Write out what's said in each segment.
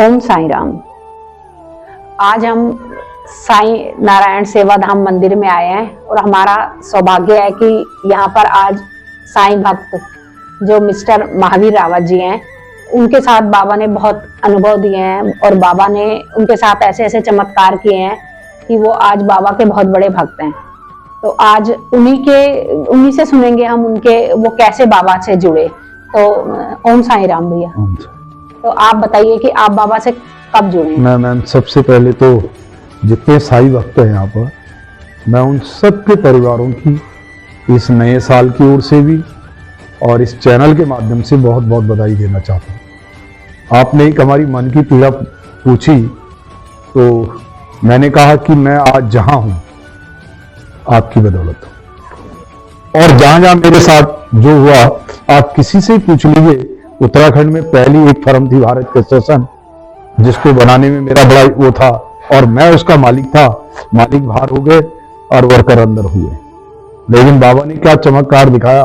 ओम साईं राम। आज हम साईं नारायण सेवाधाम मंदिर में आए हैं और हमारा सौभाग्य है कि यहाँ पर आज साईं भक्त जो मिस्टर महावीर रावत जी हैं, उनके साथ बाबा ने बहुत अनुभव दिए हैं और बाबा ने उनके साथ ऐसे ऐसे चमत्कार किए हैं कि वो आज बाबा के बहुत बड़े भक्त हैं। तो आज उन्हीं से सुनेंगे हम उनके वो कैसे बाबा से जुड़े। तो ओम साईं राम भैया, तो आप बताइए कि आप बाबा से कब जुड़े? मैम सबसे पहले तो जितने साईं भक्त हैं यहाँ पर, मैं उन सबके परिवारों की इस नए साल की ओर से भी और इस चैनल के माध्यम से बहुत बहुत बधाई देना चाहता हूँ। आपने एक हमारी मन की पीड़ा पूछी तो मैंने कहा कि मैं आज जहाँ हूँ आपकी बदौलत हूँ, और जहाँ जहाँ मेरे साथ जो हुआ आप किसी से ही पूछ लीजिए। उत्तराखंड में पहली एक फर्म थी भारत के स्टेशन, जिसको बनाने में मेरा बड़ा वो था और मैं उसका मालिक था। मालिक बाहर हो गए और वर्कर अंदर हुए, लेकिन बाबा ने क्या चमत्कार दिखाया।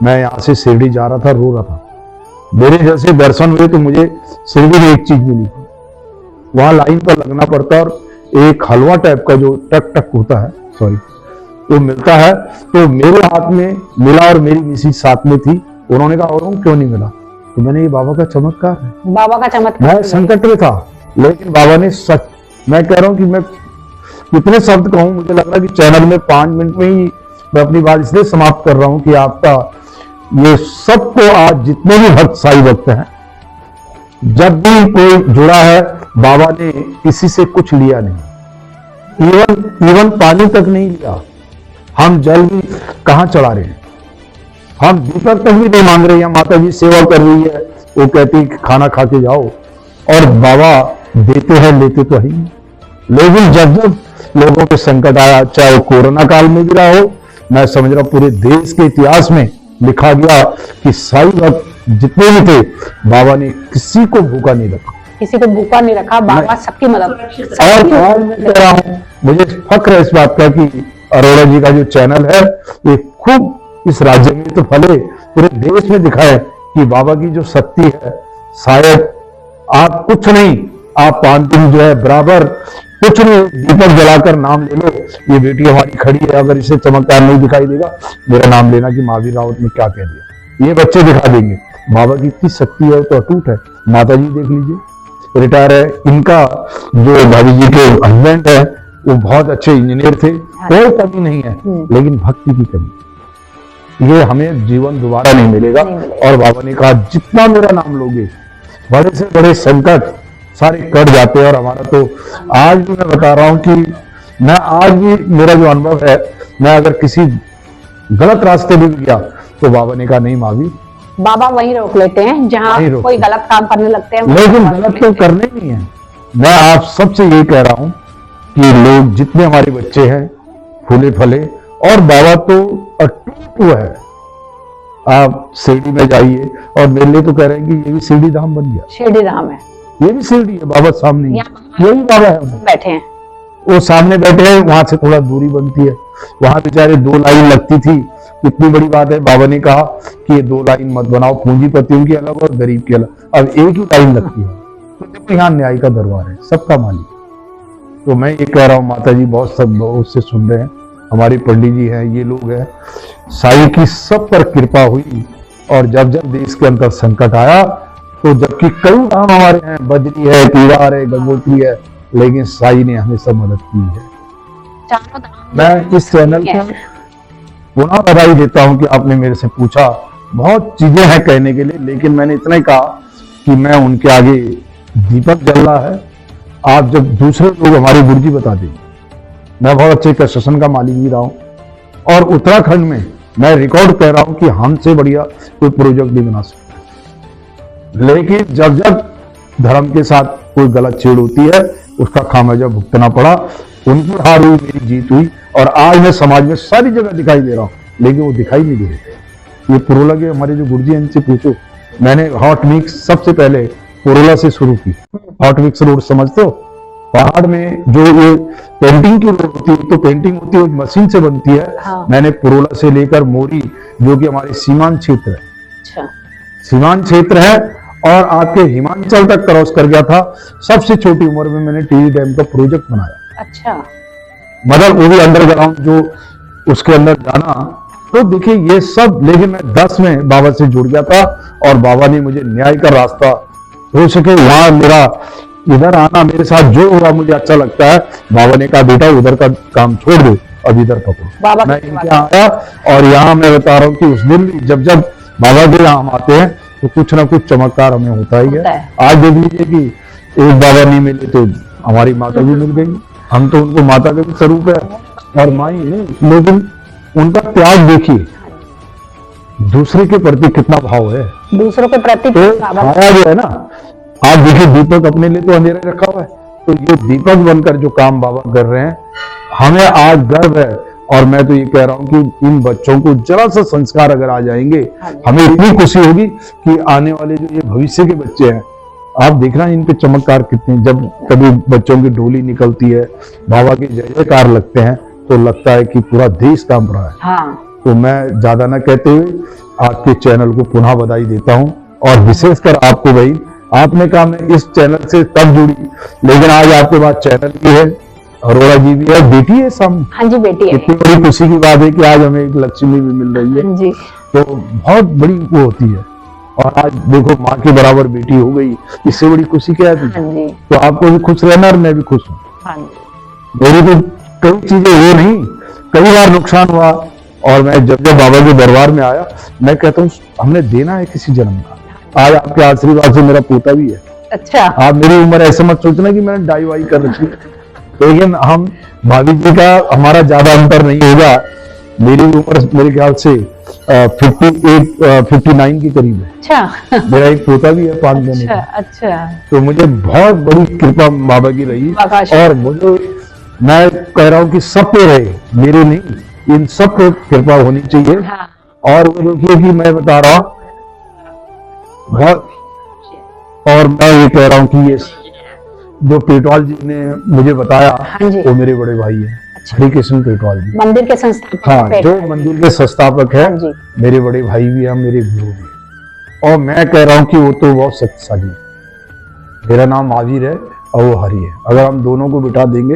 मैं यहाँ से शिरडी जा रहा था, रो रहा था। मेरे जैसे दर्शन हुए तो मुझे शिरडी में एक चीज मिली, वहां लाइन पर लगना पड़ता और एक हलवा टाइप का जो टक टक होता है, सॉरी, वो मिलता है। तो मेरे हाथ में मिला और मेरी मिसेज साथ में थी। उन्होंने कहा और क्यों नहीं मिला? तो मैंने ये बाबा का चमत्कार है। बाबा का चमत्कार। मैं संकट में था, लेकिन बाबा ने सच, मैं कह रहा हूं कि मैं कितने शब्द कहूं, मुझे लग रहा है कि चैनल में 5 मिनट में ही मैं अपनी बात इसलिए समाप्त कर रहा हूं कि आपका ये सबको आज जितने भी भक्त साई भक्त हैं, जब भी कोई जुड़ा है, बाबा ने किसी से कुछ लिया नहीं, इवन पानी तक नहीं लिया। हम जल भी कहां चढ़ा रहे हैं, हम दीपक तक भी नहीं मांग रहे हैं। माता जी सेवा कर रही है, वो कहती है कि खाना खा के जाओ, और बाबा देते हैं, लेते तो है ही। लेकिन जब जब लोगों के संकट आया, चाहे वो कोरोना काल में भी रहा हो, मैं समझ रहा हूं पूरे देश के इतिहास में लिखा गया कि साईं भक्त जितने भी थे, बाबा ने किसी को भूखा नहीं रखा, किसी को भूखा नहीं रखा। बाबा सबकी मदद। और आज मैं कह रहा हूं, मुझे फक्र है इस बात का कि अरोड़ा जी का जो चैनल है, ये खूब इस राज्य में तो फले, पूरे देश में दिखाए कि बाबा की जो शक्ति है। शायद आप कुछ नहीं, आप 5 दिन जो है बराबर कुछ नहीं, दीपक जलाकर नाम ले लो। ये बेटी हमारी खड़ी है, अगर इसे चमत्कार नहीं दिखाई देगा, मेरा नाम लेना कि महावीर रावत ने क्या कह दिया। ये बच्चे दिखा देंगे बाबा की इतनी शक्ति है, तो अटूट है। माता जी देख लीजिए, रिटायर है। इनका जो भाभी जी के हस्बैंड है, वो बहुत अच्छे इंजीनियर थे, कोई कमी नहीं है, लेकिन भक्ति की कमी। ये हमें जीवन दोबारा नहीं मिलेगा। और बाबा ने कहा जितना मेरा नाम लोगे, बड़े से बड़े संकट सारे कट जाते हैं। और हमारा तो आज भी मैं बता रहा हूं कि मैं आज भी, मेरा जो अनुभव है, मैं अगर किसी गलत रास्ते में भी गया तो बाबा ने कहा नहीं महावीर, बाबा वहीं रोक लेते हैं जहां कोई गलत काम करने लगते हैं। लेकिन गलत तो करने नहीं है। मैं आप सबसे यही कह रहा हूं कि लोग जितने हमारे बच्चे हैं, फूले फले, और बाबा तो अटूट हुआ है। आप शिरडी में जाइए, और मेरे लिए तो कह रहे हैं कि ये भी शिरडी धाम बन गया। शिरडी धाम है, ये भी शिरडी है। बाबा सामने, यही बाबा है, बैठे हैं, वो सामने बैठे हैं। वहां से थोड़ा दूरी बनती है, वहां बेचारे 2 लाइन लगती थी। कितनी बड़ी बात है, बाबा ने कहा कि ये 2 लाइन मत बनाओ, पूंजीपतियों की अलग और गरीब की अलग, अब एक ही लाइन लगती है। तो देखो यहाँ न्याय का दरबार है, सबका मालिक। तो मैं ये कह रहा हूँ, माता जी बहुत सब उससे सुन रहे हैं, हमारे पंडित जी हैं, ये लोग हैं, साईं की सब पर कृपा हुई। और जब जब देश के अंदर संकट आया, तो जबकि कई धाम हमारे हैं, बद्री है, केदार है, गंगोत्री है, लेकिन साईं ने हमें सब मदद की है। मैं इस चैनल को पुनः बधाई देता हूं कि आपने मेरे से पूछा। बहुत चीजें हैं कहने के लिए, लेकिन मैंने इतना ही कहा कि मैं उनके आगे दीपक जल रहा है। आप जब दूसरे लोग हमारी गुरुजी बता देंगे, मैं बहुत अच्छे कंस्ट्रक्शन का मालिक भी रहा हूं, और उत्तराखंड में मैं रिकॉर्ड कह रहा हूं कि हमसे बढ़िया कोई प्रोजेक्ट नहीं बना सकता। लेकिन जब जब धर्म के साथ कोई गलत छेड़ होती है, उसका खामियाजा भुगतना पड़ा। उनकी हार हुई, मेरी जीत हुई, और आज मैं समाज में सारी जगह दिखाई दे रहा हूं, लेकिन वो दिखाई नहीं दे रहे। ये पुरोला के हमारे जो गुरुजी हैं, इनसे पूछो। मैंने हॉट मिक्स सबसे पहले पुरोला से शुरू की। हॉट मिक्स रोड समझते हो? पहाड़ में जो ये पेंटिंग की रोड होती है, तो पेंटिंग होती है मशीन से बनती है। हाँ। मैंने पुरोला से लेकर मोरी, जो कि हमारे सीमांत क्षेत्र है, अच्छा, सीमांत क्षेत्र है, और आपके हिमाचल तक क्रॉस कर गया था। सबसे छोटी उम्र में मैंने टीवी डैम का प्रोजेक्ट बनाया। अच्छा। मतलब वो भी अंडरग्राउंड, जो उसके अंदर जाना। तो देखिए ये सब, लेकिन मैं 10 में बाबा से जुड़ गया था और बाबा ने मुझे न्याय का रास्ता, हो सके वहां मेरा इधर आना, मेरे साथ जो हुआ मुझे अच्छा लगता है। बाबा ने कहा बेटा उधर का काम छोड़ दो, अब इधर पकड़ो। बाबा मैं इनके यहाँ आया और यहाँ मैं बता रहा हूँ कि उस दिन भी जब जब बाबा के यहाँ हम आते हैं तो कुछ ना कुछ चमत्कार हमें होता ही है। आज देख लीजिए कि एक बाबा नहीं मिले तो हमारी माता भी मिल गई। हम तो उनको माता का भी स्वरूप है और माई है, लेकिन उनका त्याग देखिए, दूसरे के प्रति कितना भाव है। दूसरों के प्रति तो छाया जो है ना, आप देखिए दीपक अपने लिए तो अंधेरे रखा हुआ है, तो ये दीपक बनकर जो काम बाबा कर रहे हैं, हमें आज गर्व है। और मैं तो ये कह रहा हूँ कि इन बच्चों को जरा सा संस्कार अगर आ जाएंगे, हमें इतनी खुशी होगी कि आने वाले जो ये भविष्य के बच्चे हैं, आप देखना इन पे चमत्कार कितने। जब कभी बच्चों की डोली निकलती है, बाबा के जय जयकार लगते हैं, तो लगता है कि पूरा देश कांप रहा है। हाँ। तो मैं ज्यादा न कहते हुए आपके चैनल को पुनः बधाई देता हूँ, और विशेषकर आपको भाई, आपने कहा मैं इस चैनल से तब जुड़ी, लेकिन आज आपके पास चैनल भी है, अरोड़ा जी भी है, बेटी है सामने। हाँ जी बेटी है। इतनी बड़ी खुशी की बात है कि आज हमें एक लक्ष्मी भी मिल रही है। हाँ जी। तो बहुत बड़ी वो होती है। और आज देखो माँ के बराबर बेटी हो गई, इससे बड़ी खुशी क्या है? हाँ जी। तो आपको भी खुश रहना और मैं भी खुश हूँ। हाँ जी। मेरी तो कई चीजें वो नहीं, कई बार नुकसान हुआ, और मैं जब जब बाबा के दरबार में आया, मैं कहता हूँ हमने देना है किसी जन्म का। आज आपके आशीर्वाद से मेरा पोता भी है। अच्छा। आप मेरी उम्र ऐसे मत सोचना कि मैंने डाई वाई कर रखी, लेकिन हम भाभी जी का हमारा ज्यादा अंतर नहीं होगा। मेरी उम्र मेरे ख्याल से 59 के करीब है। अच्छा। मेरा एक पोता भी है 5 महीने अच्छा। का। अच्छा। तो मुझे बहुत बड़ी कृपा बाबा की रही, और मुझे, मैं कह रहा हूँ कि सब पे रहे, मेरे नहीं, इन सब पे कृपा होनी चाहिए। हाँ। और वो देखिए कि मैं बता रहा हूँ बहुत, और मैं ये कह रहा हूँ कि ये जो पेटवाल जी ने मुझे बताया, हाँ जी। वो मेरे बड़े भाई हैं। हरि कृष्ण पेटवाल जी, मंदिर के संस्थापक। हाँ, जो मंदिर के संस्थापक है, हाँ जी। मेरे बड़े भाई भी हैं, मेरे गुरु भी। और मैं कह रहा हूँ कि वो तो बहुत शक्तिशाली है। मेरा नाम महावीर है और वो हरि है। अगर हम दोनों को बिठा देंगे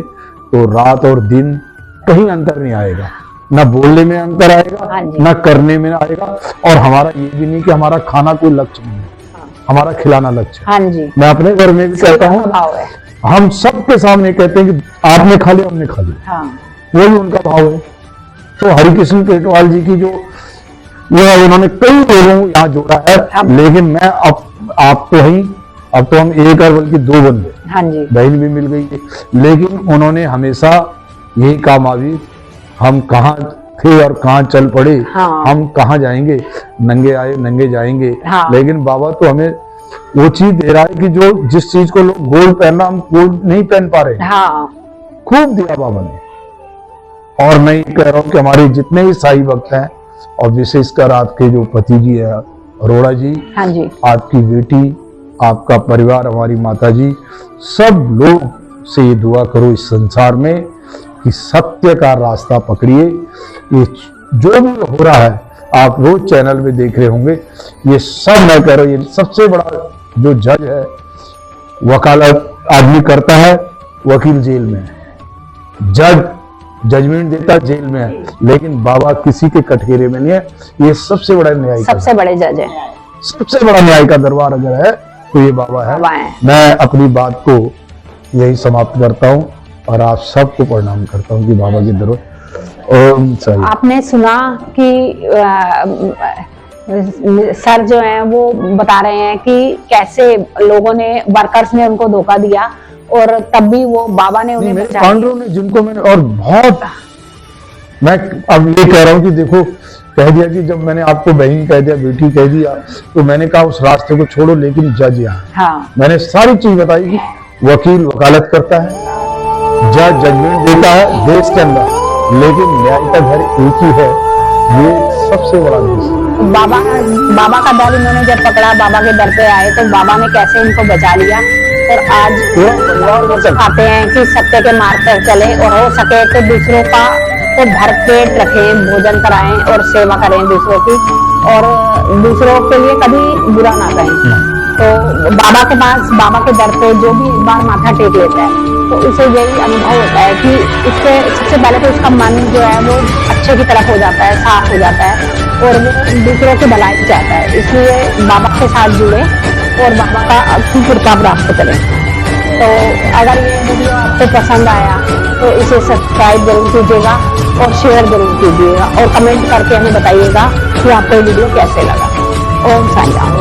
तो रात और दिन कहीं अंतर नहीं आएगा, ना बोलने में अंतर आएगा, हाँ जी। ना करने में आएगा। और हमारा ये भी नहीं कि हमारा खाना कोई लक्ष्य नहीं है, हमारा खिलाना लक्ष्य है। हाँ जी। मैं अपने घर में भी कहता हूँ, भाव है। हम सबके सामने कहते हैं कि आपने खा लिया, हमने खा लिया, हाँ। वही उनका भाव है। तो हरिकृष्ण पेटवाल जी की जो ये है, उन्होंने कई लोगों को यहाँ जोड़ा है। लेकिन मैं अब आप तो ही, अब तो हम एक और बल्कि 2 बन गए। हाँ जी। बहन भी मिल गई है, लेकिन उन्होंने हमेशा यही कहा, मावी हम कहाँ थे और कहाँ चल पड़े। हाँ। हम कहाँ जाएंगे, नंगे आए नंगे जाएंगे। हाँ। लेकिन बाबा तो हमें वो चीज दे रहा है कि जो जिस चीज को लोग गोल्ड पहनना, हम गोल्ड नहीं पहन पा रहे। हाँ। खूब दिया बाबा ने। और मैं ये कह रहा हूँ कि हमारे जितने भी साई भक्त हैं, और विशेषकर आपके जो पति जी है अरोड़ा जी, हाँ जी। आपकी बेटी, आपका परिवार, हमारी माता जी, सब लोग से ये दुआ करो इस संसार में कि सत्य का रास्ता पकड़िए। ये जो भी हो रहा है, आप रोज चैनल में देख रहे होंगे, ये सब मैं कह रहा हूँ, ये सबसे बड़ा जो जज है, वकालत आदमी करता है, वकील जेल में है, जज जजमेंट देता जेल में है, लेकिन बाबा किसी के कटघरे में नहीं है। ये सबसे बड़ा न्याय, सबसे बड़े जज है, सबसे बड़ा न्याय का दरबार अगर है तो ये बाबा है। मैं अपनी बात को यही समाप्त करता हूँ और आप सबको प्रणाम करता हूँ कि बाबा के दरबार। ओम साई। आपने सुना कि सर जो हैं वो बता रहे हैं कि कैसे लोगों ने, वर्कर्स ने उनको धोखा दिया और तब भी वो बाबा ने उन्हें बचाया। पांडवों ने, जिनको मैंने, और बहुत, मैं अब ये कह रहा हूँ कि देखो, कह दिया कि जब मैंने आपको बहन कह दिया, बेटी कह दिया, तो मैंने कहा उस रास्ते को छोड़ो, लेकिन जज यहाँ। हाँ। मैंने सारी चीज बताई कि वकील वकालत करता है, जज जजमेंट देता है देश के अंदर, लेकिन न्याय का घर एक ही है। ये सबसे बड़ा देश है। बाबा का दर इन्होंने जब पकड़ा, बाबा के दर पे आए, तो बाबा ने कैसे इनको बचा लिया। और आज सिखाते हैं कि सत्य के मार्ग पर चले, और हो सके तो दूसरों का तो भर पेट रखें, भोजन कराएं और सेवा करें दूसरों की, और दूसरों के लिए कभी बुरा ना कहें। तो बाबा के पास, बाबा के दर पे जो भी एक बार माथा टेक लेता है तो उसे यही अनुभव होता है कि उसके सबसे पहले तो उसका मन जो है वो अच्छे की तरफ हो जाता है, साफ हो जाता है और वो दूसरों की भलाई चाहता है। इसलिए बाबा के साथ जुड़े और बाबा का की कृपा प्राप्त करें। तो अगर ये वीडियो आपको पसंद आया तो इसे सब्सक्राइब जरूर कीजिएगा और शेयर जरूर कीजिएगा और कमेंट करके हमें बताइएगा कि आपको ये वीडियो कैसे लगा। ओम साईं राम।